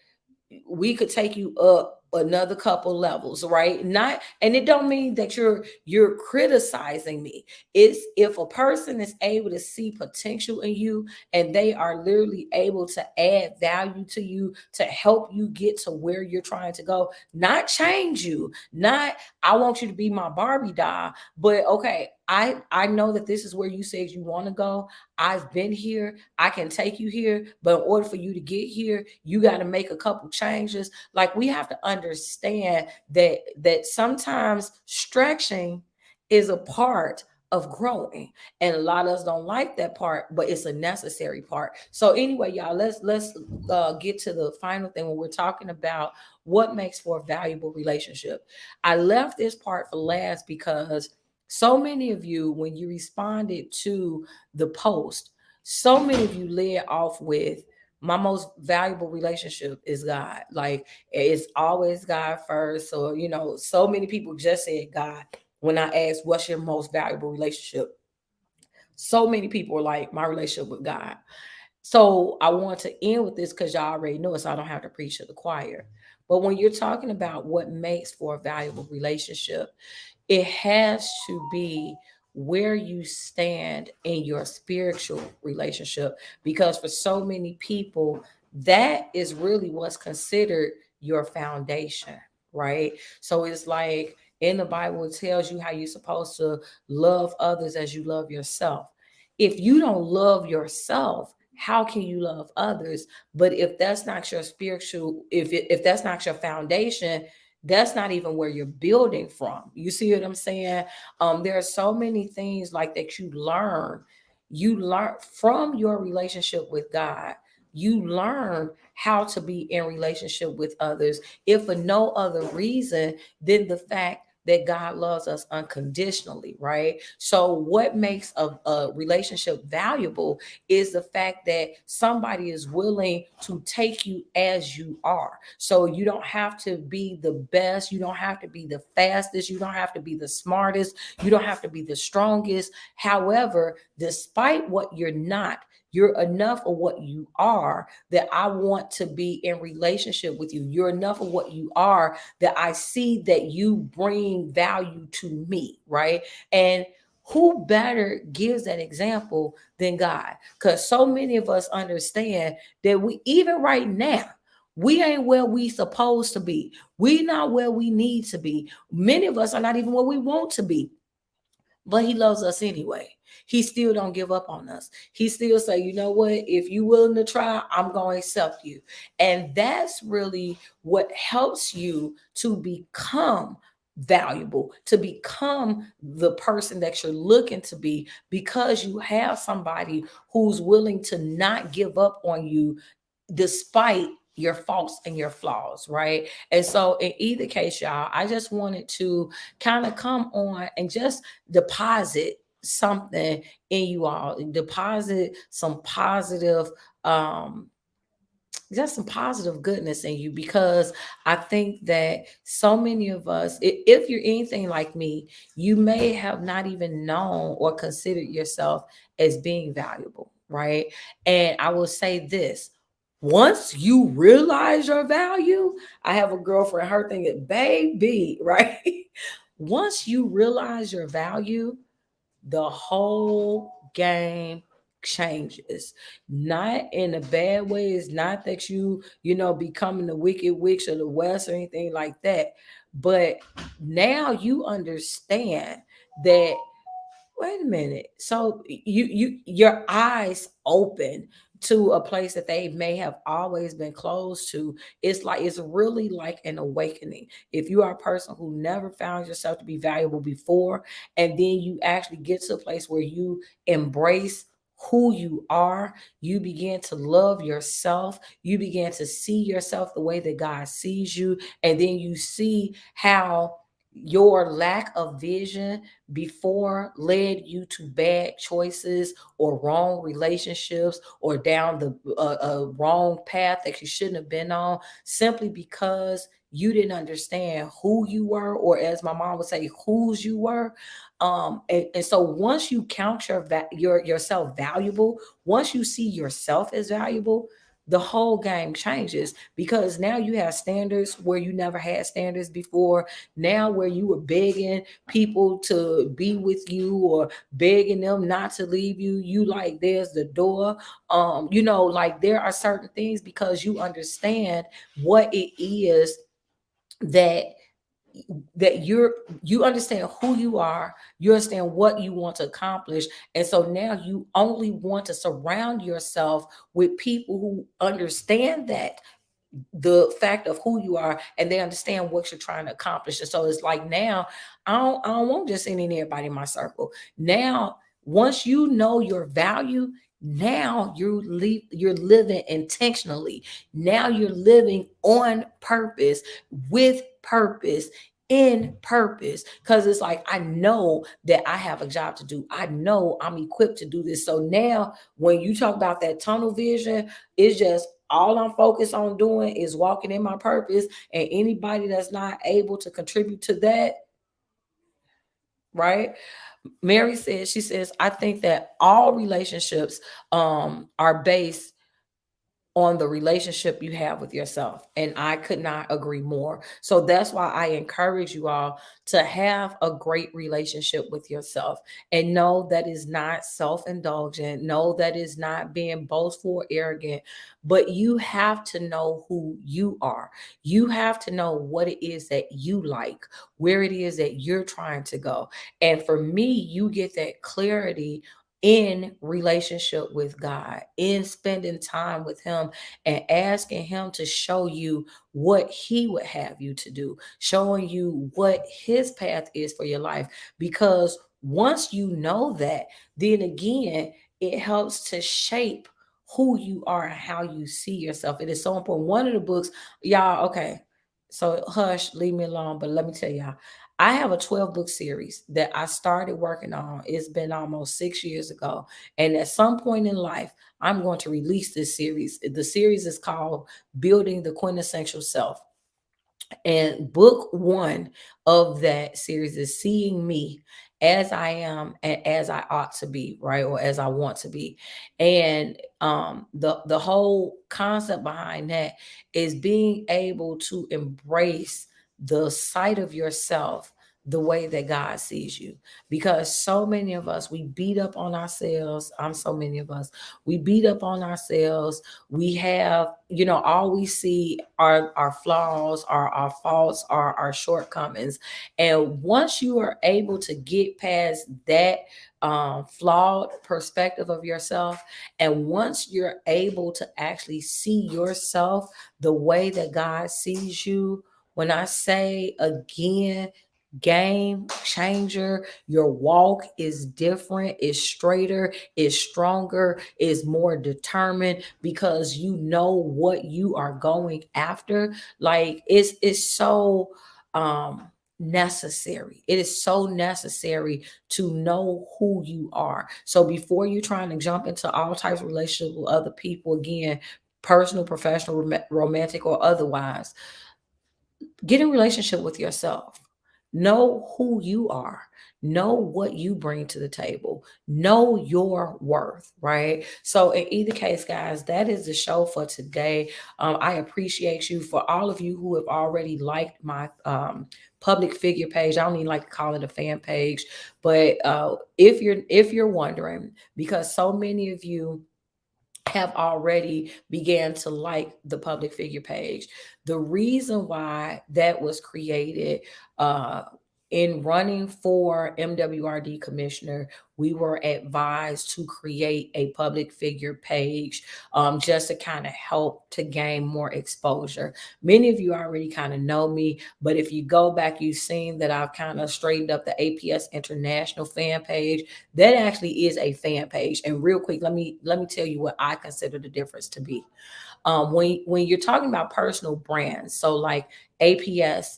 we could take you up another couple levels, right? Not, and it don't mean that you're criticizing me. It's if a person is able to see potential in you and they are literally able to add value to you to help you get to where you're trying to go, not change you, not I want you to be my Barbie doll, but okay, I know that this is where you said you want to go. I've been here. I can take you here. But in order for you to get here, you got to make a couple changes. Like we have to understand that sometimes stretching is a part of growing. And a lot of us don't like that part, but it's a necessary part. So anyway, y'all, let's get to the final thing when we're talking about what makes for a valuable relationship. I left this part for last because so many of you, when you responded to the post, so many of you led off with my most valuable relationship is God. Like it's always God first. So, so many people just said God when I asked, what's your most valuable relationship? So many people were like, my relationship with God. So I want to end with this because y'all already know it, so I don't have to preach to the choir. But when you're talking about what makes for a valuable relationship, it has to be where you stand in your spiritual relationship, because for so many people that is really what's considered your foundation, right? So it's like in the Bible it tells you how you're supposed to love others as you love yourself. If you don't love yourself, how can you love others? But if that's not your spiritual, if that's not your foundation, that's not even where you're building from. You see what I'm saying? There are so many things like that you learn from your relationship with God. You learn how to be in relationship with others, if for no other reason than the fact that God loves us unconditionally, right? So what makes a relationship valuable is the fact that somebody is willing to take you as you are. So you don't have to be the best, you don't have to be the fastest, you don't have to be the smartest, you don't have to be the strongest. However, despite what you're not, you're enough of what you are that I want to be in relationship with you. You're enough of what you are that I see that you bring value to me, right? And who better gives that example than God? Because so many of us understand that we, even right now, We ain't where we supposed to be. We not where we need to be. Many of us are not even where we want to be, but he loves us anyway. He still don't give up on us. He still say, you know what, if you willing to try, I'm going to accept you. And that's really what helps you to become valuable, to become the person that you're looking to be, because you have somebody who's willing to not give up on you despite your faults and your flaws, right? And so in either case, y'all, I just wanted to kind of come on and just deposit something in you all, deposit some positive, um just some positive goodness in you, because I think that so many of us, if you're anything like me, you may have not even known or considered yourself as being valuable, right? And I will say this: once you realize your value, I have a girlfriend, her thing is baby, right? Once you realize your value, the whole game changes. Not in a bad way. It's not that you becoming the wicked witch of the west or anything like that, but now you understand that, wait a minute, so your eyes open to a place that they may have always been closed to. It's like, it's really like an awakening. If you are a person who never found yourself to be valuable before, and then you actually get to a place where you embrace who you are, you begin to love yourself, you begin to see yourself the way that God sees you, and then you see how your lack of vision before led you to bad choices or wrong relationships, or down the wrong path that you shouldn't have been on, simply because you didn't understand who you were, or as my mom would say, whose you were. And so once you count yourself valuable, once you see yourself as valuable, the whole game changes, because now you have standards where you never had standards before. Now, where you were begging people to be with you or begging them not to leave you, you like, there's the door. Like, there are certain things, because you understand what it is that you understand who you are, you understand what you want to accomplish. And so now you only want to surround yourself with people who understand that, the fact of who you are, and they understand what you're trying to accomplish. And so it's like, now I don't want just any and everybody in my circle. Now, once you know your value, now you're living intentionally. Now you're living on purpose, with purpose, in purpose, because it's like, I know that I have a job to do, I know I'm equipped to do this. So now when you talk about that tunnel vision, it's just, all I'm focused on doing is walking in my purpose, and anybody that's not able to contribute to that, right? Mary says, she says, I think that all relationships are based on the relationship you have with yourself. And I could not agree more. So that's why I encourage you all to have a great relationship with yourself. And no, that is not self indulgent. No, that is not being boastful or arrogant. But you have to know who you are. You have to know what it is that you like, where it is that you're trying to go. And for me, you get that clarity in relationship with God, in spending time with Him and asking Him to show you what He would have you to do, showing you what His path is for your life. Because once you know that, then again, it helps to shape who you are and how you see yourself. It is so important. One of the books, y'all, okay, so hush, leave me alone, but let me tell y'all, I have a 12-book series that I started working on. It's been almost 6 years ago. And at some point in life, I'm going to release this series. The series is called Building the Quintessential Self. And book one of that series is Seeing Me as I am and as I ought to be, right? Or as I want to be. And the whole concept behind that is being able to embrace the sight of yourself the way that God sees you. Because so many of us, we beat up on ourselves. So many of us, we beat up on ourselves. We have, all we see are our flaws, are our faults, are our shortcomings. And once you are able to get past that flawed perspective of yourself, and once you're able to actually see yourself the way that God sees you, when I say again, game changer, your walk is different, is straighter, is stronger, is more determined, because you know what you are going after. Like it's so um necessary. It is so necessary to know who you are. So before you're trying to jump into all types of relationships with other people, again, personal, professional, romantic, or otherwise, get in relationship with yourself. Know who you are. Know what you bring to the table. Know your worth, right? So, in either case, guys, that is the show for today. I appreciate you, for all of you who have already liked my public figure page. I don't even like to call it a fan page, but if you're wondering, because so many of you have already began to like the public figure page. The reason why that was created, uh, in running for MWRD commissioner, we were advised to create a public figure page, just to kind of help to gain more exposure. Many of you already kind of know me, but if you go back, you've seen that I've kind of straightened up the APS International fan page. That actually is a fan page. And real quick, let me tell you what I consider the difference to be. When you're talking about personal brands, so like APS,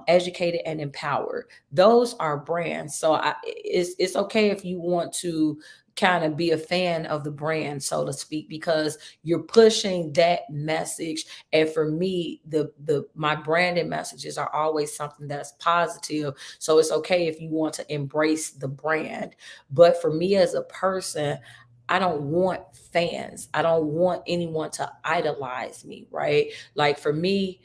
educated and empowered, those are brands. So it's okay if you want to kind of be a fan of the brand, so to speak, because you're pushing that message. And for me, the my branded messages are always something that's positive. So it's okay if you want to embrace the brand. But for me as a person, I don't want fans. I don't want anyone to idolize me, right? Like for me,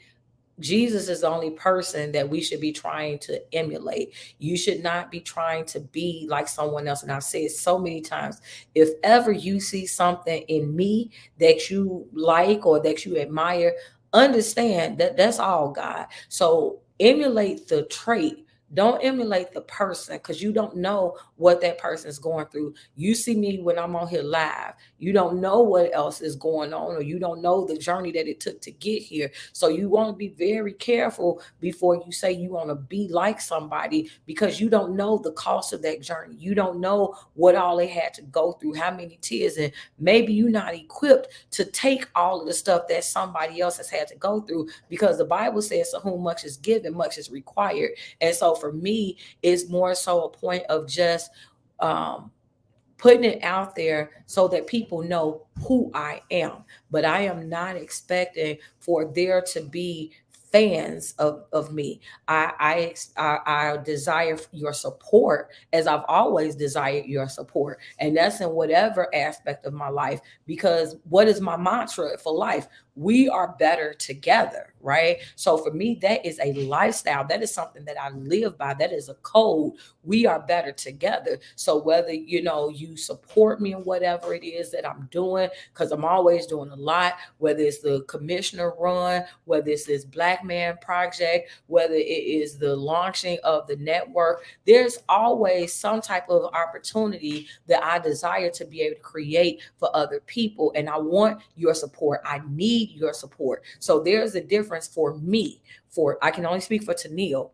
Jesus is the only person that we should be trying to emulate. You should not be trying to be like someone else. And I've said so many times, if ever you see something in me that you like or that you admire, understand that that's all God. So emulate the trait. Don't emulate the person, because you don't know what that person is going through. You see me when I'm on here live. You don't know what else is going on, or you don't know the journey that it took to get here. So you want to be very careful before you say you want to be like somebody, because you don't know the cost of that journey. You don't know what all they had to go through, how many tears, and maybe you're not equipped to take all of the stuff that somebody else has had to go through, because the Bible says, to whom much is given, much is required. And so for me, it's more so a point of just um, putting it out there so that people know who I am. But I am not expecting for there to be fans of me. I desire your support, as I've always desired your support. And that's in whatever aspect of my life, because what is my mantra for life? We are better together, right? So for me, that is a lifestyle. That is something that I live by. That is a code. We are better together. So whether you support me in whatever it is that I'm doing, because I'm always doing a lot, whether it's the commissioner run, whether it's this Black Man Project, whether it is the launching of the network, there's always some type of opportunity that I desire to be able to create for other people. And I want your support. I need your support. So there's a difference for me. For I can only speak for Tennille.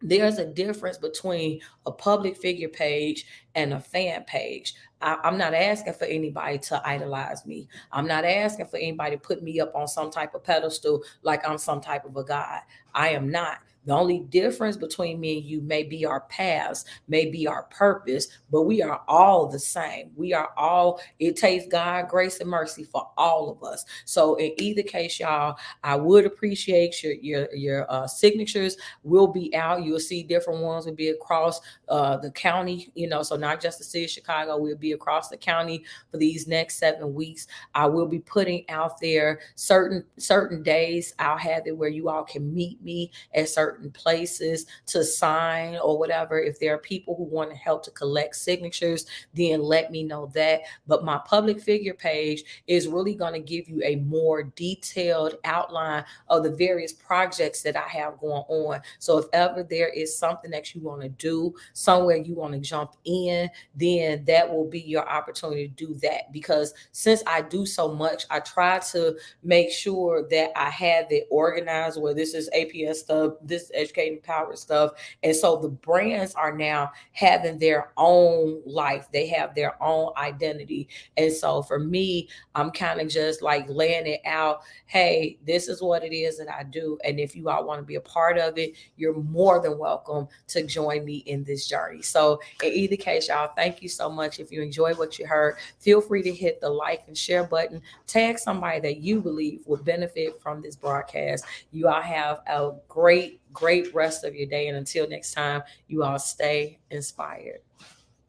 There's a difference between a public figure page and a fan page. I'm not asking for anybody to idolize me. I'm not asking for anybody to put me up on some type of pedestal like I'm some type of a god. I am not. The only difference between me and you may be our paths, may be our purpose, but we are all the same. We are all, it takes God, grace, and mercy for all of us. So in either case, y'all, I would appreciate your signatures. Will be out. You'll see different ones will be across the county, so not just the city of Chicago, we'll be across the county for these next 7 weeks. I will be putting out there certain days. I'll have it where you all can meet me at certain certain places to sign or whatever, if there are people who want to help to collect signatures, then let me know that. But my public figure page is really going to give you a more detailed outline of the various projects that I have going on. So if ever there is something that you want to do, somewhere you want to jump in, then that will be your opportunity to do that. Because since I do so much, I try to make sure that I have it organized, where this is APS stuff, this is educating power stuff. And so the brands are now having their own life, they have their own identity. And so for me, I'm kind of just like laying it out. Hey, this is what it is that I do. And if you all want to be a part of it, you're more than welcome to join me in this journey. So in either case, y'all, thank you so much. If you enjoy what you heard, feel free to hit the like and share button, tag somebody that you believe will benefit from this broadcast. You all have a great rest of your day. And until next time, you all stay inspired.